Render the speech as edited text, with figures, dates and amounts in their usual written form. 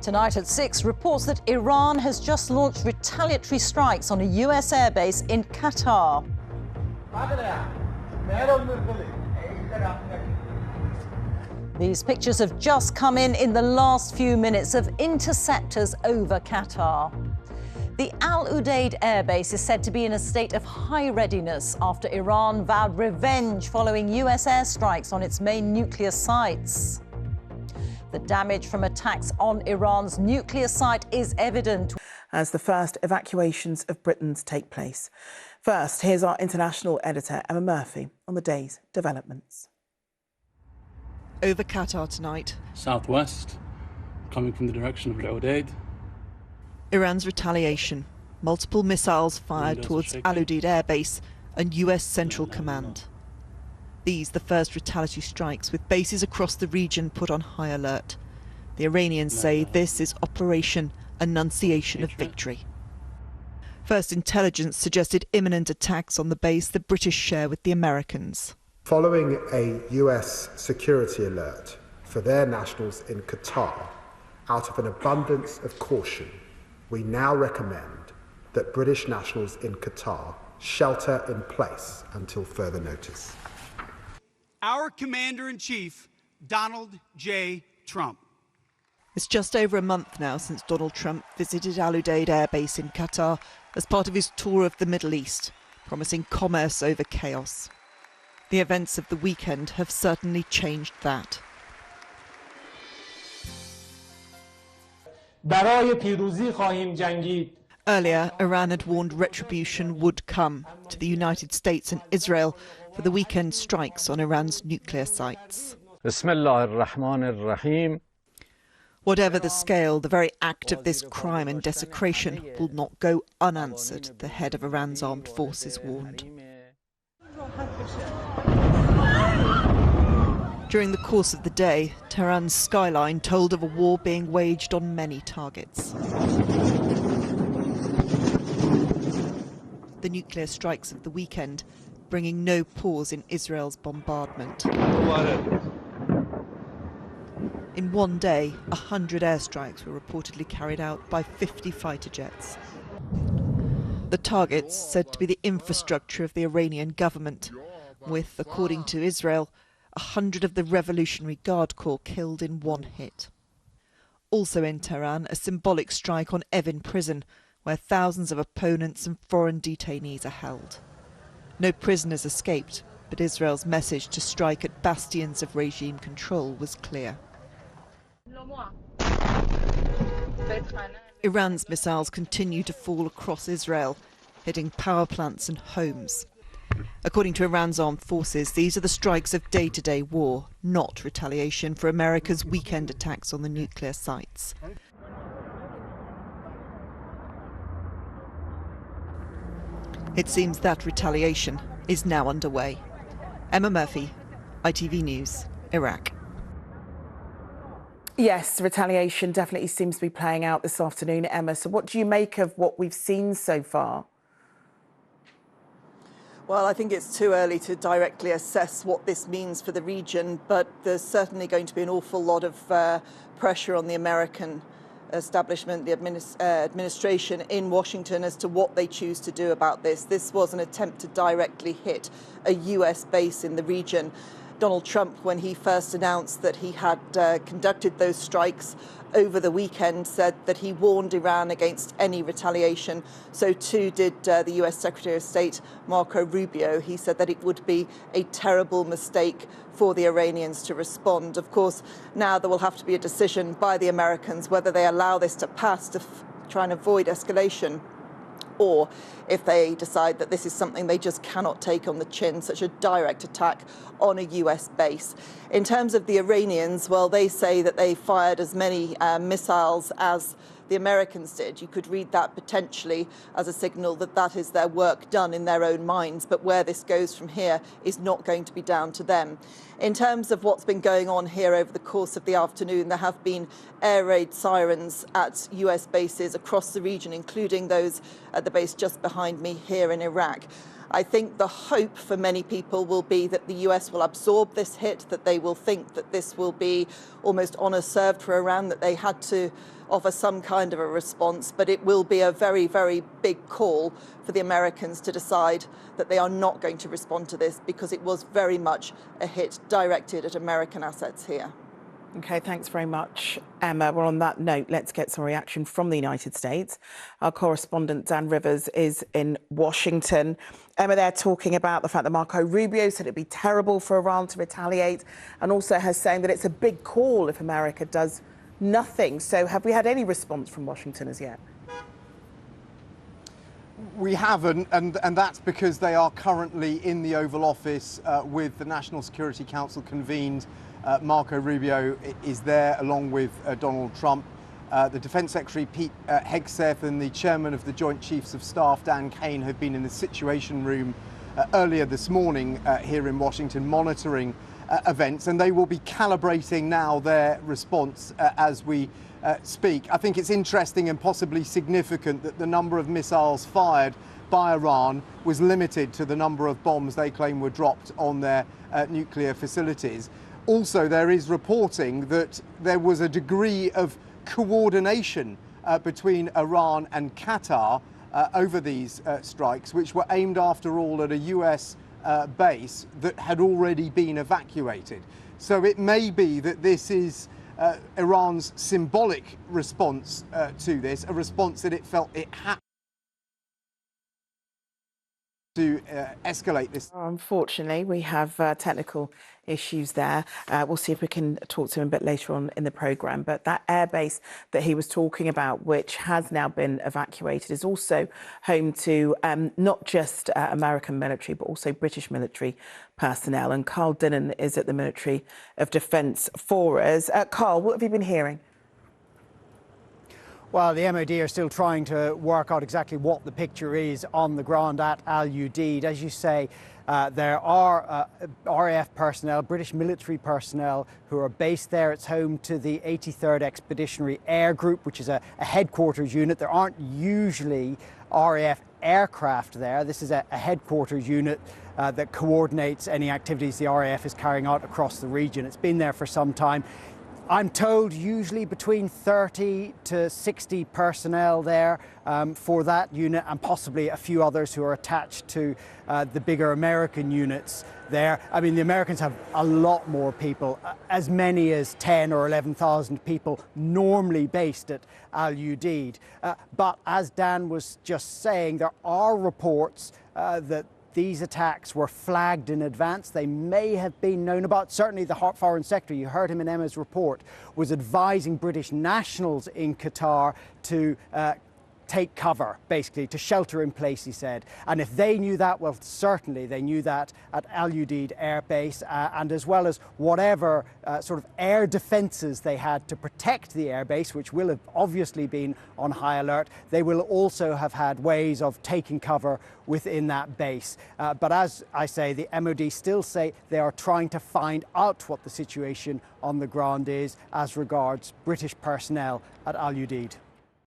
Tonight at 6, reports that Iran has just launched retaliatory strikes on a US airbase in Qatar. These pictures have just come in the last few minutes of interceptors over Qatar. The Al Udeid airbase is said to be in a state of high readiness after Iran vowed revenge following US airstrikes on its main nuclear sites. The damage from attacks on Iran's nuclear site is evident as the first evacuations of Britons take place. First, here's our international editor, Emma Murphy, on the day's developments. Over Qatar tonight. Southwest, coming from the direction of Al Udeid. Iran's retaliation. Multiple missiles fired towards Al Udeid Air Base and US Central Command. These the first retaliatory strikes, with bases across the region put on high alert. The Iranians say this is Operation Annunciation of Victory. First intelligence suggested imminent attacks on the base the British share with the Americans. Following a US security alert for their nationals in Qatar, out of an abundance of caution, we now recommend that British nationals in Qatar shelter in place until further notice. Our Commander-in-Chief, Donald J. Trump. It's just over a month now since Donald Trump visited Al Udeid Air Base in Qatar as part of his tour of the Middle East, promising commerce over chaos. The events of the weekend have certainly changed that. Earlier, Iran had warned retribution would come to the United States and Israel for the weekend strikes on Iran's nuclear sites. Whatever the scale, the very act of this crime and desecration will not go unanswered, the head of Iran's armed forces warned. During the course of the day, Tehran's skyline told of a war being waged on many targets. The nuclear strikes of the weekend bringing no pause in Israel's bombardment. In one day, 100 airstrikes were reportedly carried out by 50 fighter jets. The targets said to be the infrastructure of the Iranian government, with, according to Israel, 100 of the Revolutionary Guard Corps killed in one hit. Also in Tehran, a symbolic strike on Evin prison, where thousands of opponents and foreign detainees are held. No prisoners escaped, but Israel's message to strike at bastions of regime control was clear. Iran's missiles continue to fall across Israel, hitting power plants and homes. According to Iran's armed forces, these are the strikes of day-to-day war, not retaliation for America's weekend attacks on the nuclear sites. It seems that retaliation is now underway. Emma Murphy, ITV News, Iraq. Yes, retaliation definitely seems to be playing out this afternoon, Emma. So what do you make of what we've seen so far? Well, I think it's too early to directly assess what this means for the region, but there's certainly going to be an awful lot of pressure on the American establishment, the administration in Washington as to what they choose to do about this. This was an attempt to directly hit a US base in the region. Donald Trump, when he first announced that he had conducted those strikes over the weekend, said that he warned Iran against any retaliation. So too did the US Secretary of State Marco Rubio. He said that it would be a terrible mistake for the Iranians to respond. Of course, now there will have to be a decision by the Americans whether they allow this to pass to try and avoid escalation, or if they decide that this is something they just cannot take on the chin, such a direct attack on a US base. In terms of the Iranians, well, they say that they fired as many missiles as the Americans did. You could read that potentially as a signal that that is their work done in their own minds, but where this goes from here is not going to be down to them. In terms of what's been going on here over the course of the afternoon, there have been air raid sirens at US bases across the region, including those at the base just behind me here in Iraq. I think the hope for many people will be that the US will absorb this hit, that they will think that this will be almost honour served for Iran, that they had to offer some kind of a response, but it will be a very, very big call for the Americans to decide that they are not going to respond to this, because it was very much a hit directed at American assets here. OK, thanks very much, Emma. Well, on that note, let's get some reaction from the United States. Our correspondent, Dan Rivers, is in Washington. Emma, they're talking about the fact that Marco Rubio said it'd be terrible for Iran to retaliate, and also her saying that it's a big call if America does nothing. So have we had any response from Washington as yet? We haven't, and that's because they are currently in the Oval Office with the National Security Council convened. Marco Rubio is there along with Donald Trump. The Defence Secretary Pete Hegseth and the Chairman of the Joint Chiefs of Staff Dan Kane have been in the Situation Room earlier this morning here in Washington, monitoring events, and they will be calibrating now their response as we speak. I think it's interesting and possibly significant that the number of missiles fired by Iran was limited to the number of bombs they claim were dropped on their nuclear facilities. Also, there is reporting that there was a degree of coordination between Iran and Qatar over these strikes, which were aimed, after all, at a US base that had already been evacuated. So it may be that this is Iran's symbolic response to this, a response that it felt it had to escalate this. Unfortunately, we have technical issues there. We'll see if we can talk to him a bit later on in the programme. But that airbase that he was talking about, which has now been evacuated, is also home to not just American military, but also British military personnel. And Carl Dinnan is at the Military of Defence for us. Carl, what have you been hearing? Well, the MOD are still trying to work out exactly what the picture is on the ground at Al Udeid. As you say, there are RAF personnel, British military personnel who are based there. It's home to the 83rd Expeditionary Air Group, which is a headquarters unit. There aren't usually RAF aircraft there. This is a headquarters unit that coordinates any activities the RAF is carrying out across the region. It's been there for some time. I'm told usually between 30 to 60 personnel there for that unit, and possibly a few others who are attached to the bigger American units there. I mean, the Americans have a lot more people, as many as 10 or 11,000 people normally based at Al Udeid. But as Dan was just saying, there are reports that these attacks were flagged in advance. They may have been known about. Certainly the Foreign Secretary, you heard him in Emma's report, was advising British nationals in Qatar to take cover, basically, to shelter in place, he said. And if they knew that, well, certainly they knew that at Al Udeid Air Base, and as well as whatever sort of air defences they had to protect the airbase, which will have obviously been on high alert, they will also have had ways of taking cover within that base. But as I say, the MOD still say they are trying to find out what the situation on the ground is as regards British personnel at Al Udeid.